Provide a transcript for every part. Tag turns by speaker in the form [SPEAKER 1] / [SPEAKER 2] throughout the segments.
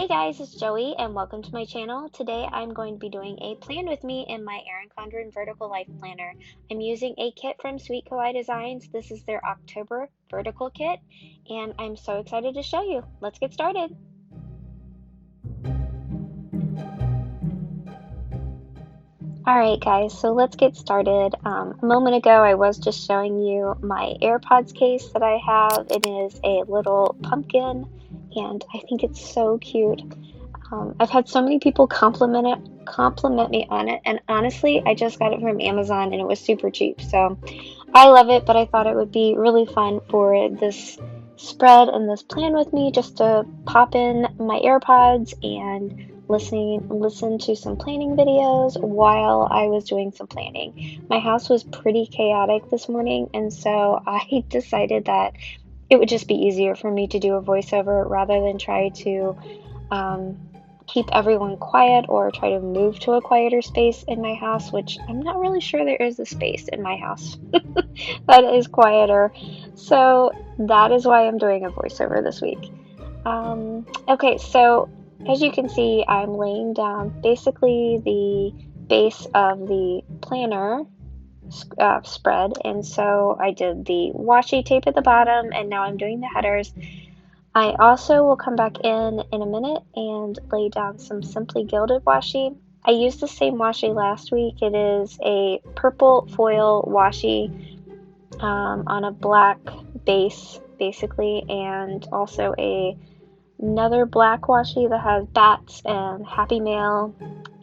[SPEAKER 1] Hey guys, it's Joey and welcome to my channel. Today I'm going to be doing a plan with me in my Erin Condren Vertical Life Planner. I'm using a kit from Sweet Kawaii Designs. This is their October vertical kit and I'm so excited to show you. Let's get started. Alright guys, so let's get started. A moment ago I was just showing you my AirPods case that I have. It is a little pumpkin and I think it's so cute. I've had so many people compliment me on it, and honestly, I just got it from Amazon and it was super cheap. So I love it, but I thought it would be really fun for this spread and this plan with me just to pop in my AirPods and listen to some planning videos while I was doing some planning. My house was pretty chaotic this morning, and so I decided that it would just be easier for me to do a voiceover rather than try to um, keep everyone quiet or try to move to a quieter space in my house, which I'm not really sure there is a space in my house that is quieter. So that is why I'm doing a voiceover this week. Okay, so as you can see, I'm laying down basically the base of the planner spread, and so I did the washi tape at the bottom, and now I'm doing the headers. I also will come back in a minute and lay down some Simply Gilded washi. I used the same washi last week. It is a purple foil washi on a black base, basically, and also another black washi that has bats and happy mail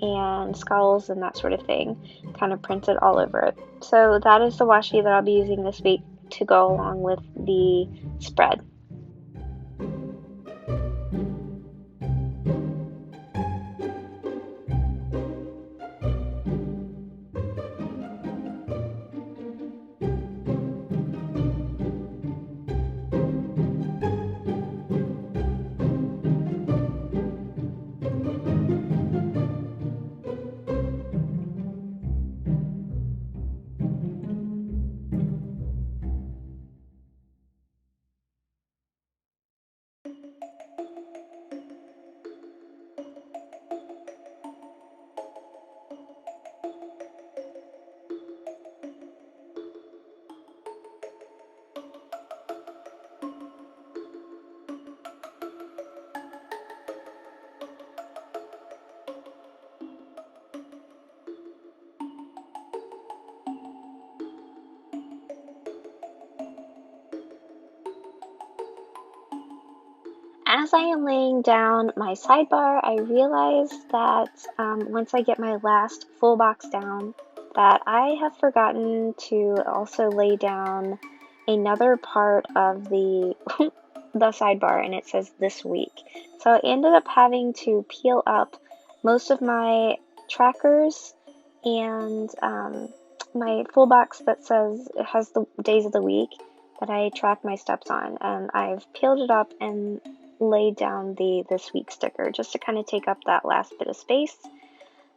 [SPEAKER 1] and skulls and that sort of thing kind of printed all over it. So that is the washi that I'll be using this week to go along with the spread. As I am laying down my sidebar, I realize that once I get my last full box down, that I have forgotten to also lay down another part of the the sidebar, and it says this week. So I ended up having to peel up most of my trackers and my full box that says it has the days of the week that I track my steps on, and I've peeled it up and laid down the this week sticker just to kind of take up that last bit of space.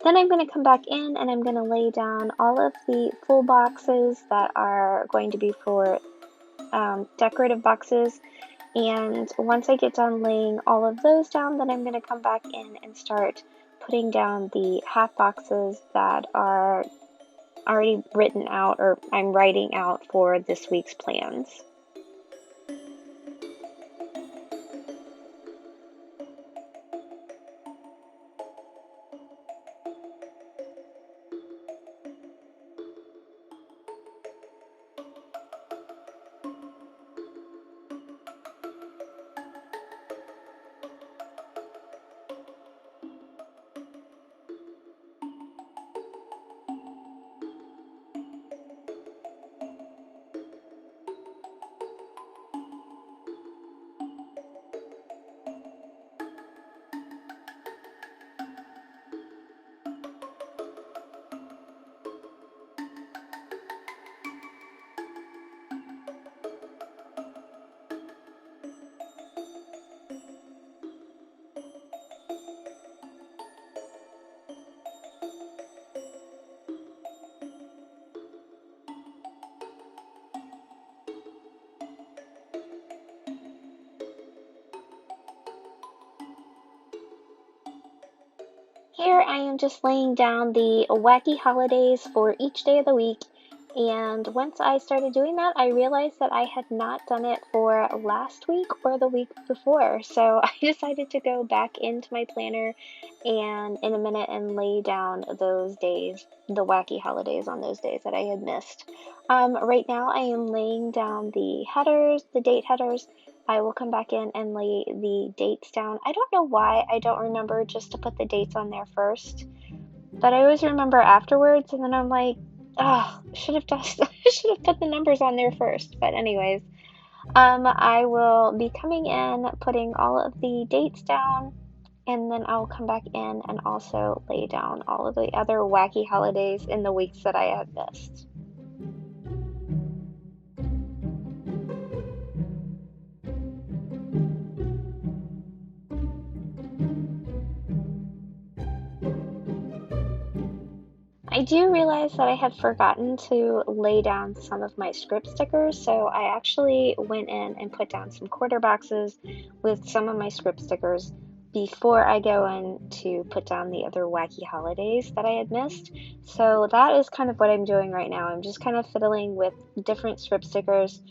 [SPEAKER 1] Then I'm going to come back in and I'm going to lay down all of the full boxes that are going to be for decorative boxes. And once I get done laying all of those down, then I'm going to come back in and start putting down the half boxes that are already written out, or I'm writing out for this week's plans. Here I am just laying down the wacky holidays for each day of the week. And once I started doing that, I realized that I had not done it for last week or the week before. So I decided to go back into my planner and in a minute and lay down those days, the wacky holidays on those days that I had missed. Right now I am laying down the headers, the date headers. I will come back in and lay the dates down. I don't know why I don't remember just to put the dates on there first, but I always remember afterwards, and then I'm like, oh, should have just should have put the numbers on there first. But anyways, I will be coming in, putting all of the dates down, and then I'll come back in and also lay down all of the other wacky holidays in the weeks that I had missed. I do realize that I had forgotten to lay down some of my script stickers, so I actually went in and put down some quarter boxes with some of my script stickers before I go in to put down the other wacky holidays that I had missed. So that is kind of what I'm doing right now. I'm just kind of fiddling with different script stickers.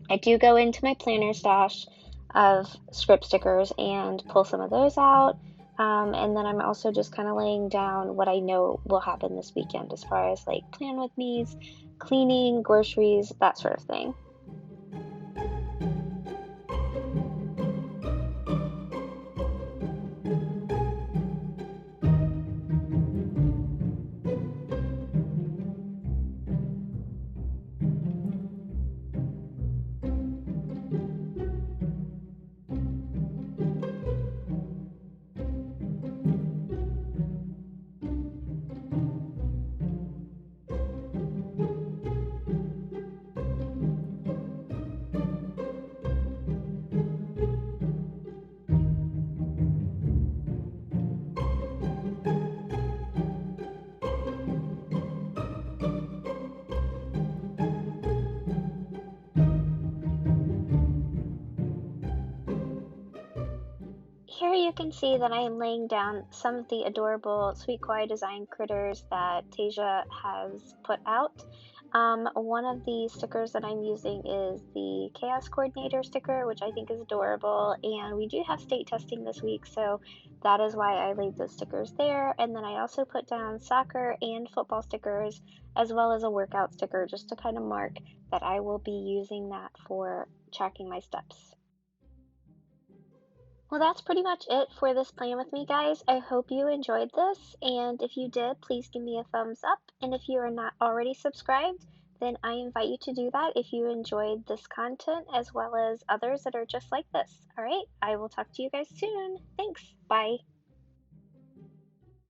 [SPEAKER 1] I do go into my planner stash of script stickers and pull some of those out. And then I'm also just kind of laying down what I know will happen this weekend as far as like plan with me's, cleaning, groceries, that sort of thing. Here you can see that I am laying down some of the adorable sweet kawaii design critters that Tasia has put out. One of the stickers that I'm using is the Chaos Coordinator sticker, which I think is adorable, and we do have state testing this week, so that is why I laid those stickers there. And then I also put down soccer and football stickers, as well as a workout sticker, just to kind of mark that I will be using that for tracking my steps. Well, that's pretty much it for this plan with me, guys. I hope you enjoyed this, and if you did, please give me a thumbs up. And if you are not already subscribed, then I invite you to do that if you enjoyed this content as well as others that are just like this. All right, I will talk to you guys soon. Thanks. Bye.